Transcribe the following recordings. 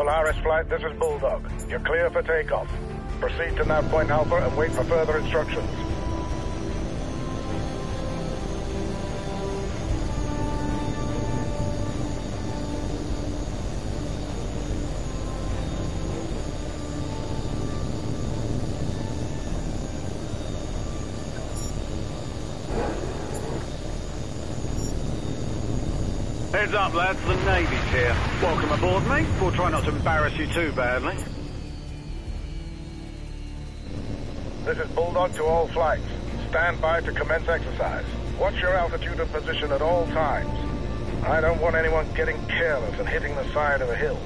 Polaris Flight, this is Bulldog. You're clear for takeoff. Proceed to nav point Alpha and wait for further instructions. Heads up, lads, the Navy's here. Welcome aboard, mate. We'll try not to embarrass you too badly. This is Bulldog to all flights. Stand by to commence exercise. Watch your altitude and position at all times. I don't want anyone getting careless and hitting the side of a hill.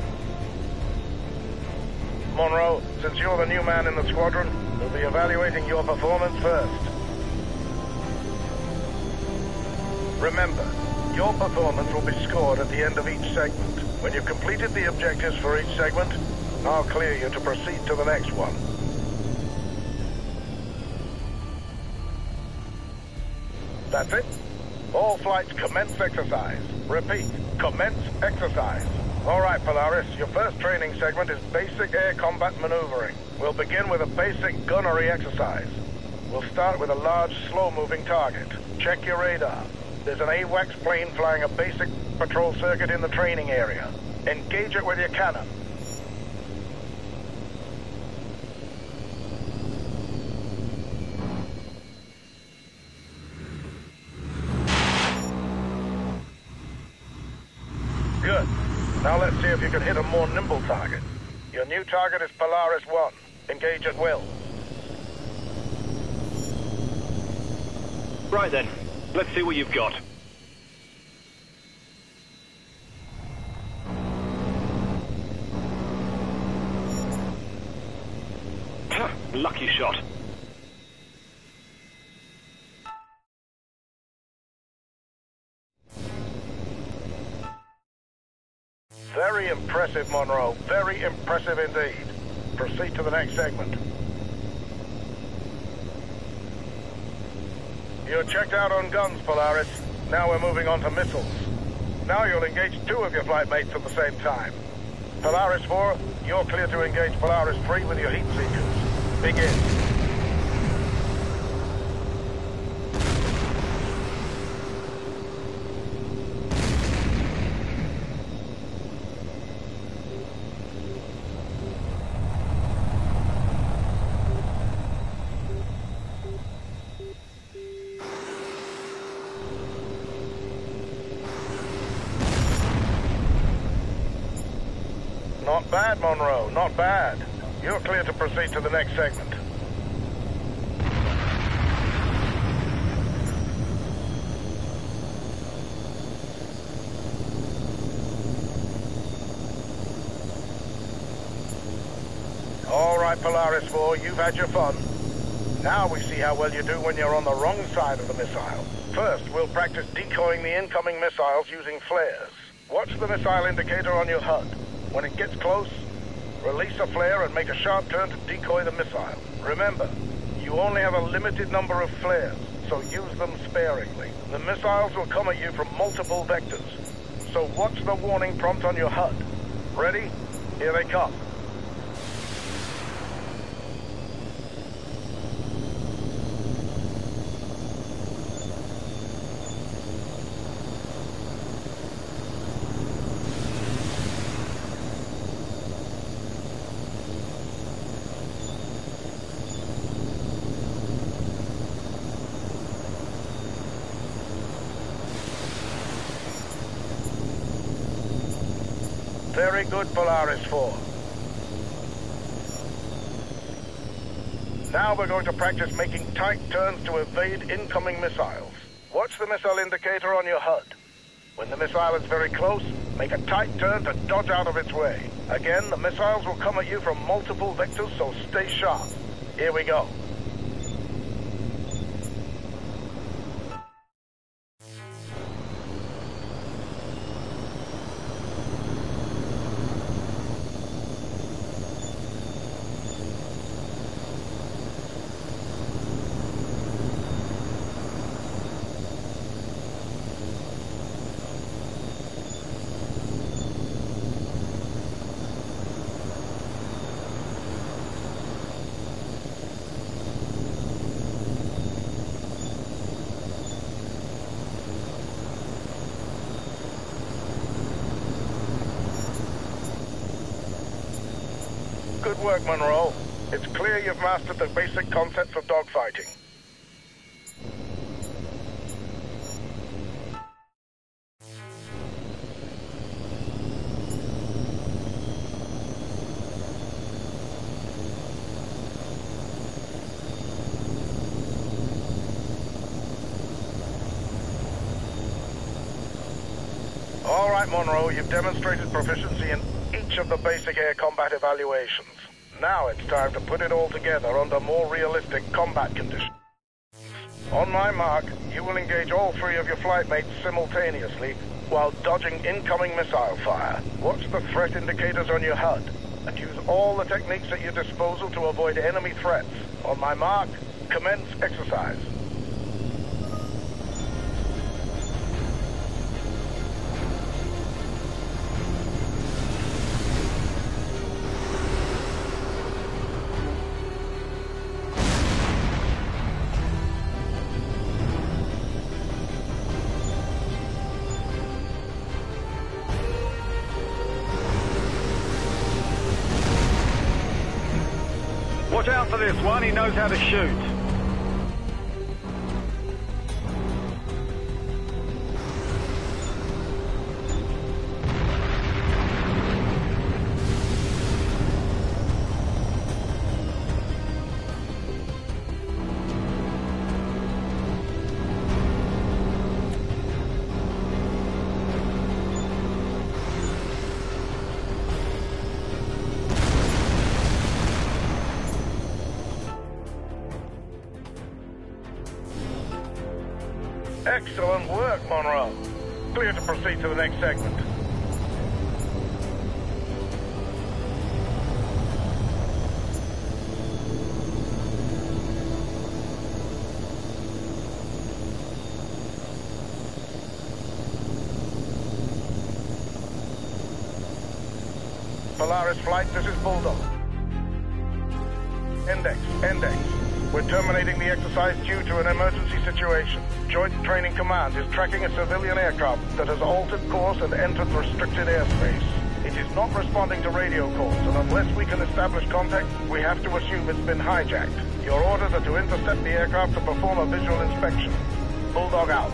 Monroe, since you're the new man in the squadron, we'll be evaluating your performance first. Remember, your performance will be scored at the end of each segment. When you've completed the objectives for each segment, I'll clear you to proceed to the next one. That's it. All flights commence exercise. Repeat, commence exercise. All right, Polaris, your first training segment is basic air combat maneuvering. We'll begin with a basic gunnery exercise. We'll start with a large, slow-moving target. Check your radar. There's an H.A.W.X plane flying a basic patrol circuit in the training area. Engage it with your cannon. Good. Now let's see if you can hit a more nimble target. Your new target is Polaris 1. Engage at will. Right then. Let's see what you've got. Lucky shot. Very impressive, Monroe. Very impressive indeed. Proceed to the next segment. You're checked out on guns, Polaris. Now we're moving on to missiles. Now you'll engage two of your flight mates at the same time. Polaris 4, you're clear to engage Polaris 3 with your heat seekers. Begin. Not bad, Monroe, not bad. You're clear to proceed to the next segment. All right, Polaris 4, you've had your fun. Now we see how well you do when you're on the wrong side of the missile. First, we'll practice decoying the incoming missiles using flares. Watch the missile indicator on your HUD. When it gets close, release a flare and make a sharp turn to decoy the missile. Remember, you only have a limited number of flares, so use them sparingly. The missiles will come at you from multiple vectors, so watch the warning prompt on your HUD. Ready? Here they come. Very good, Polaris 4. Now we're going to practice making tight turns to evade incoming missiles. Watch the missile indicator on your HUD. When the missile is very close, make a tight turn to dodge out of its way. Again, the missiles will come at you from multiple vectors, so stay sharp. Here we go. Good work, Monroe. It's clear you've mastered the basic concepts of dogfighting. All right, Monroe, you've demonstrated proficiency in each of the basic air combat evaluations. Now it's time to put it all together under more realistic combat conditions. On my mark, you will engage all three of your flight mates simultaneously while dodging incoming missile fire. Watch the threat indicators on your HUD and use all the techniques at your disposal to avoid enemy threats. On my mark, commence exercise. Watch out for this one, he knows how to shoot. Excellent work, Monroe. Clear to proceed to the next segment. Polaris Flight, this is Bulldog. Index. We're terminating the exercise due to an emergency situation. Joint Training Command is tracking a civilian aircraft that has altered course and entered restricted airspace. It is not responding to radio calls, and unless we can establish contact, we have to assume it's been hijacked. Your orders are to intercept the aircraft and perform a visual inspection. Bulldog out.